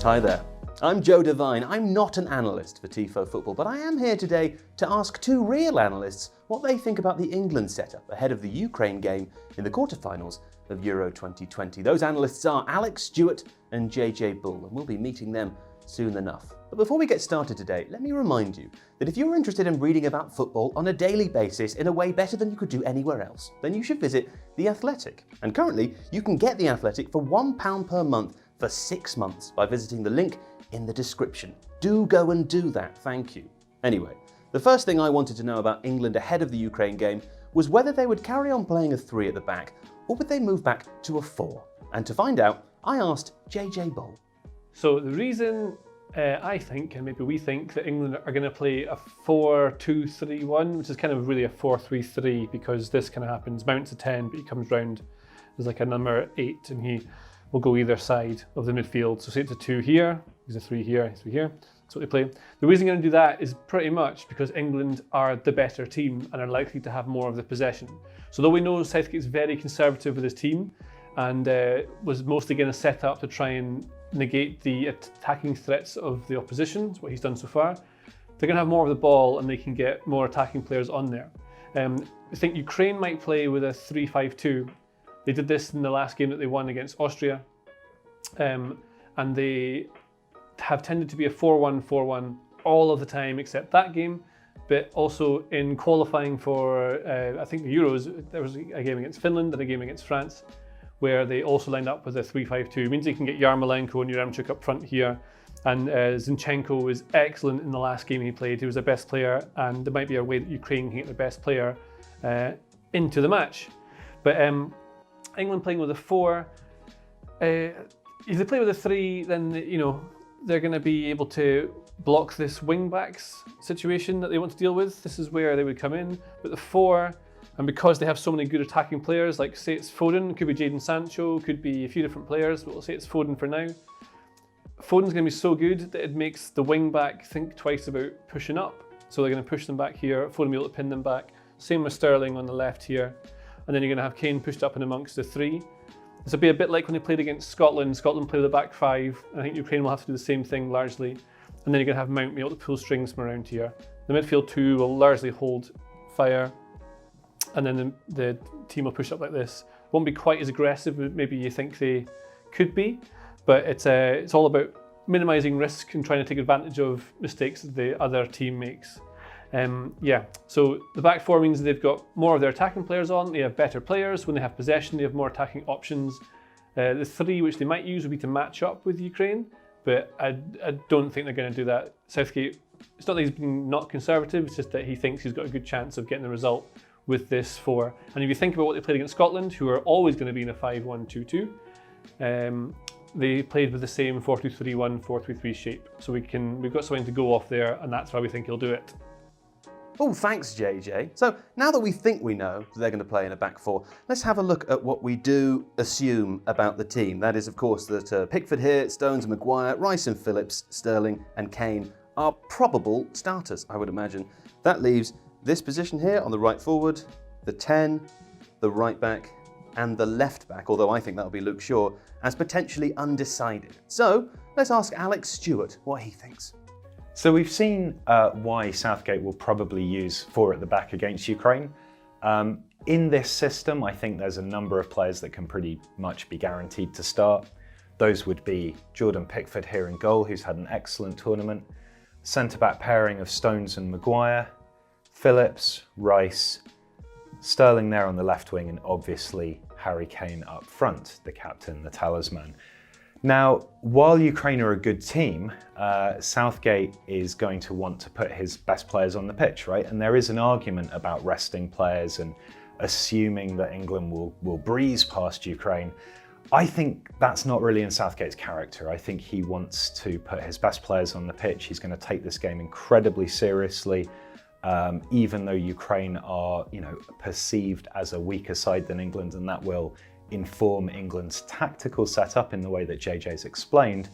Hi there, I'm Joe Devine. I'm not an analyst for Tifo Football, but I am here today to ask two real analysts what they think about the England setup ahead of the Ukraine game in the quarterfinals of Euro 2020. Those analysts are Alex Stewart and JJ Bull, and we'll be meeting them soon enough. But before we get started today, let me remind you that if you're interested in reading about football on a daily basis in a way better than you could do anywhere else, then you should visit The Athletic. And currently, you can get The Athletic for £1 per month for 6 months by visiting the link in the description. Do go and do that, thank you. Anyway, the first thing I wanted to know about England ahead of the Ukraine game was whether they would carry on playing a 3 at the back, or would they move back to a 4? And to find out, I asked JJ Bull. So the reason I think, and maybe we think, that England are going to play a 4-2-3-1, which is kind of really a 4-3-3, because this kind of happens. Mount's a 10, but he comes round as like a number 8, and he will go either side of the midfield. So say it's a 2 here, he's a 3 here, he's a 3 here. That's what they play. The reason they're going to do that is pretty much because England are the better team and are likely to have more of the possession. So though we know Southgate's very conservative with his team and was mostly going to set up to try and negate the attacking threats of the opposition, that's what he's done so far, they're going to have more of the ball and they can get more attacking players on there. I think Ukraine might play with a 3-5-2. They did this in the last game that they won against Austria, and they have tended to be a 4-1-4-1 all of the time except that game, but also in qualifying for, I think the Euros, there was a game against Finland and a game against France, where they also lined up with a 3-5-2. It means you can get Yarmolenko and Yaremchuk up front here, and Zinchenko was excellent in the last game he played. He was their best player, and there might be a way that Ukraine can get their best player into the match. But England playing with a 4, if they play with a 3, then they're going to be able to block this wing-backs situation that they want to deal with. This is where they would come in. But the 4, and because they have so many good attacking players, like say it's Foden, could be Jadon Sancho, could be a few different players, but we'll say it's Foden for now. Foden's going to be so good that it makes the wing-back think twice about pushing up. So they're going to push them back here, Foden will be able to pin them back. Same with Sterling on the left here. And then you're going to have Kane pushed up in amongst the 3. This will be a bit like when they played against Scotland. Scotland played with the back 5. I think Ukraine will have to do the same thing largely. And then you're going to have Mount be able to pull strings from around here. The midfield 2 will largely hold fire. And then the team will push up like this. Won't be quite as aggressive as maybe you think they could be, but it's all about minimizing risk and trying to take advantage of mistakes that the other team makes. So the back 4 means they've got more of their attacking players on, they have better players. When they have possession, they have more attacking options. The 3 which they might use would be to match up with Ukraine, but I don't think they're going to do that. Southgate, it's not that he's been not conservative, it's just that he thinks he's got a good chance of getting the result with this 4. And if you think about what they played against Scotland, who are always going to be in a 5-1-2-2, they played with the same 4-2-3-1, 4-3-3 shape. So we've got something to go off there, and that's why we think he'll do it. Oh, thanks, JJ. So now that we think we know that they're going to play in a back 4, let's have a look at what we do assume about the team. That is, of course, that Pickford here, Stones and Maguire, Rice and Phillips, Sterling and Kane are probable starters, I would imagine. That leaves this position here on the right forward, the 10, the right back, and the left back, although I think that'll be Luke Shaw, as potentially undecided. So let's ask Alex Stewart what he thinks. So we've seen why Southgate will probably use 4 at the back against Ukraine. In this system, I think there's a number of players that can pretty much be guaranteed to start. Those would be Jordan Pickford here in goal, who's had an excellent tournament. Centre-back pairing of Stones and Maguire. Phillips, Rice, Sterling there on the left wing, and obviously Harry Kane up front, the captain, the talisman. Now, while Ukraine are a good team, Southgate is going to want to put his best players on the pitch, right? And there is an argument about resting players and assuming that England will breeze past Ukraine. I think that's not really in Southgate's character. I think he wants to put his best players on the pitch. He's going to take this game incredibly seriously. Even though Ukraine are, perceived as a weaker side than England, and that will inform England's tactical setup in the way that JJ's explained,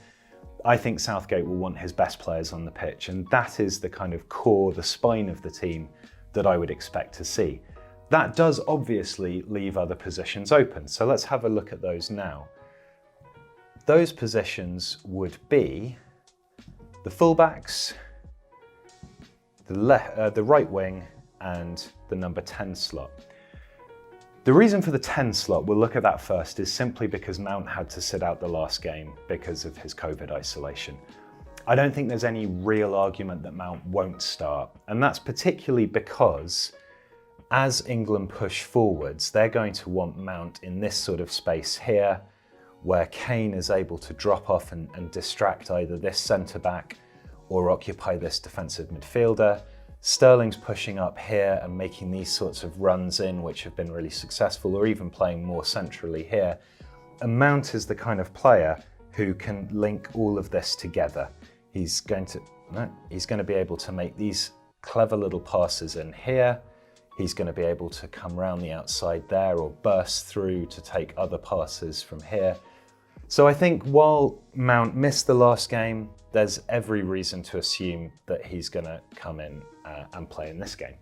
I think Southgate will want his best players on the pitch, and that is the kind of core, the spine of the team that I would expect to see. That does obviously leave other positions open, so let's have a look at those now. those positions would be the fullbacks, the right wing, and the number 10 slot. The reason for the 10 slot, we'll look at that first, is simply because Mount had to sit out the last game because of his COVID isolation. I don't think there's any real argument that Mount won't start, and that's particularly because as England push forwards, they're going to want Mount in this sort of space here, where Kane is able to drop off and distract either this centre-back or occupy this defensive midfielder. Sterling's pushing up here and making these sorts of runs in, which have been really successful, or even playing more centrally here. And Mount is the kind of player who can link all of this together. He's going to be able to make these clever little passes in here. He's going to be able to come round the outside there or burst through to take other passes from here. So I think while Mount missed the last game, there's every reason to assume that he's going to come in and play in this game.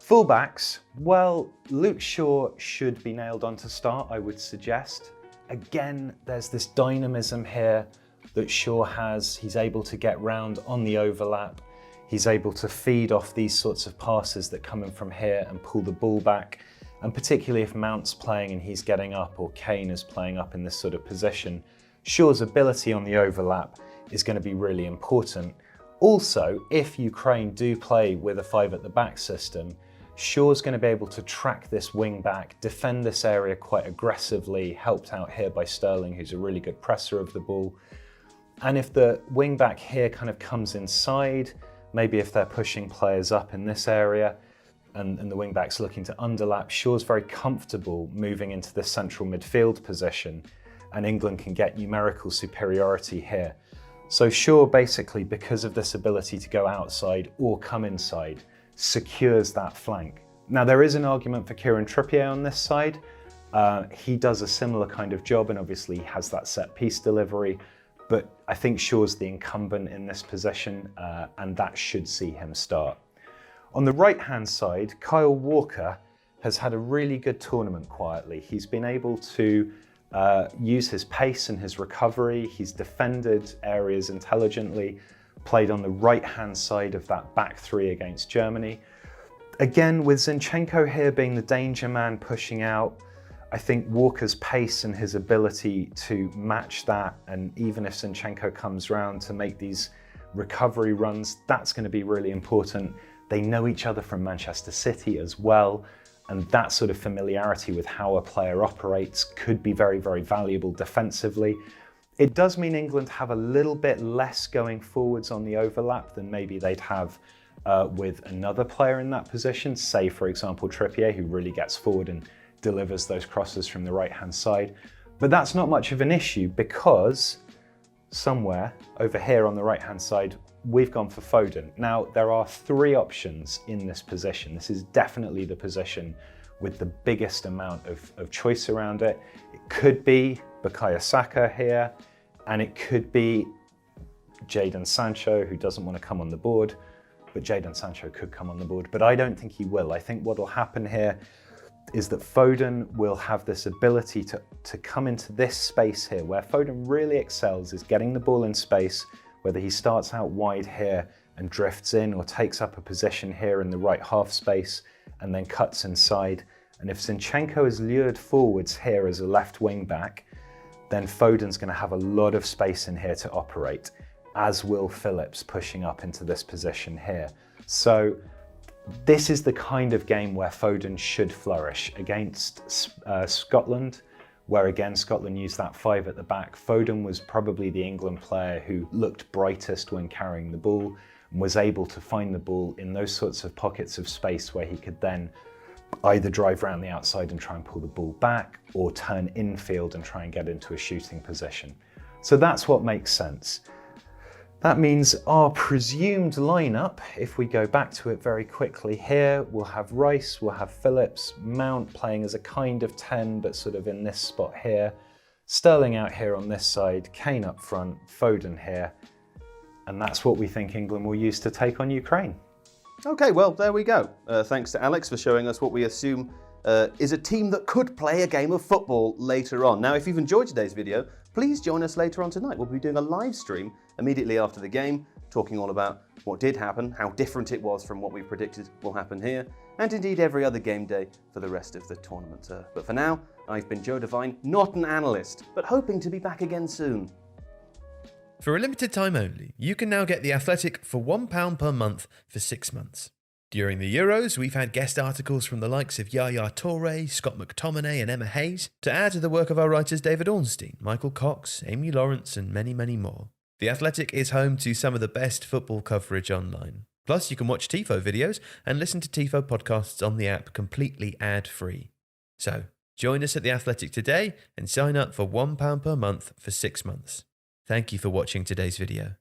Fullbacks, well, Luke Shaw should be nailed on to start, I would suggest. Again, there's this dynamism here that Shaw has. He's able to get round on the overlap. He's able to feed off these sorts of passes that come in from here and pull the ball back. And particularly if Mount's playing and he's getting up, or Kane is playing up in this sort of position, Shaw's ability on the overlap is going to be really important. Also, if Ukraine do play with a 5 at the back system, Shaw's going to be able to track this wing back, defend this area quite aggressively, helped out here by Sterling, who's a really good presser of the ball. And if the wing back here kind of comes inside, maybe if they're pushing players up in this area and the wing back's looking to underlap, Shaw's very comfortable moving into this central midfield position, and England can get numerical superiority here. So Shaw basically, because of this ability to go outside or come inside, secures that flank. Now there is an argument for Kieran Trippier on this side. He does a similar kind of job and obviously has that set piece delivery, but I think Shaw's the incumbent in this position and that should see him start. On the right-hand side, Kyle Walker has had a really good tournament quietly. He's been able to use his pace and his recovery. He's defended areas intelligently, played on the right-hand side of that back three against Germany. Again, with Zinchenko here being the danger man pushing out, I think Walker's pace and his ability to match that, and even if Zinchenko comes round to make these recovery runs, that's going to be really important. They know each other from Manchester City as well, and that sort of familiarity with how a player operates could be very, very valuable defensively. It does mean England have a little bit less going forwards on the overlap than maybe they'd have with another player in that position, say for example Trippier, who really gets forward and delivers those crosses from the right-hand side. But that's not much of an issue because somewhere over here on the right-hand side, we've gone for Foden. Now, there are 3 options in this position. This is definitely the position with the biggest amount of choice around it. It could be Bukayo Saka here, and it could be Jadon Sancho, who doesn't want to come on the board, but Jadon Sancho could come on the board, but I don't think he will. I think what will happen here is that Foden will have this ability to come into this space here. Where Foden really excels is getting the ball in space, whether he starts out wide here and drifts in or takes up a position here in the right half space and then cuts inside. And if Zinchenko is lured forwards here as a left wing back, then Foden's going to have a lot of space in here to operate, as will Phillips pushing up into this position here. So this is the kind of game where Foden should flourish. Against Scotland, where again Scotland used that 5 at the back, Foden was probably the England player who looked brightest when carrying the ball and was able to find the ball in those sorts of pockets of space where he could then either drive around the outside and try and pull the ball back, or turn infield and try and get into a shooting position. So that's what makes sense. That means our presumed lineup, if we go back to it very quickly here, we'll have Rice, we'll have Phillips, Mount playing as a kind of 10, but sort of in this spot here, Sterling out here on this side, Kane up front, Foden here, and that's what we think England will use to take on Ukraine. Okay, well, there we go. Thanks to Alex for showing us what we assume is a team that could play a game of football later on. Now, if you've enjoyed today's video, please join us later on tonight. We'll be doing a live stream immediately after the game, talking all about what did happen, how different it was from what we predicted will happen here, and indeed every other game day for the rest of the tournament. But for now, I've been Joe Devine, not an analyst, but hoping to be back again soon. For a limited time only, you can now get The Athletic for £1 per month for 6 months. During the Euros, we've had guest articles from the likes of Yaya Toure, Scott McTominay and Emma Hayes, to add to the work of our writers David Ornstein, Michael Cox, Amy Lawrence and many, many more. The Athletic is home to some of the best football coverage online. Plus, you can watch Tifo videos and listen to Tifo podcasts on the app completely ad-free. So, join us at The Athletic today and sign up for £1 per month for 6 months. Thank you for watching today's video.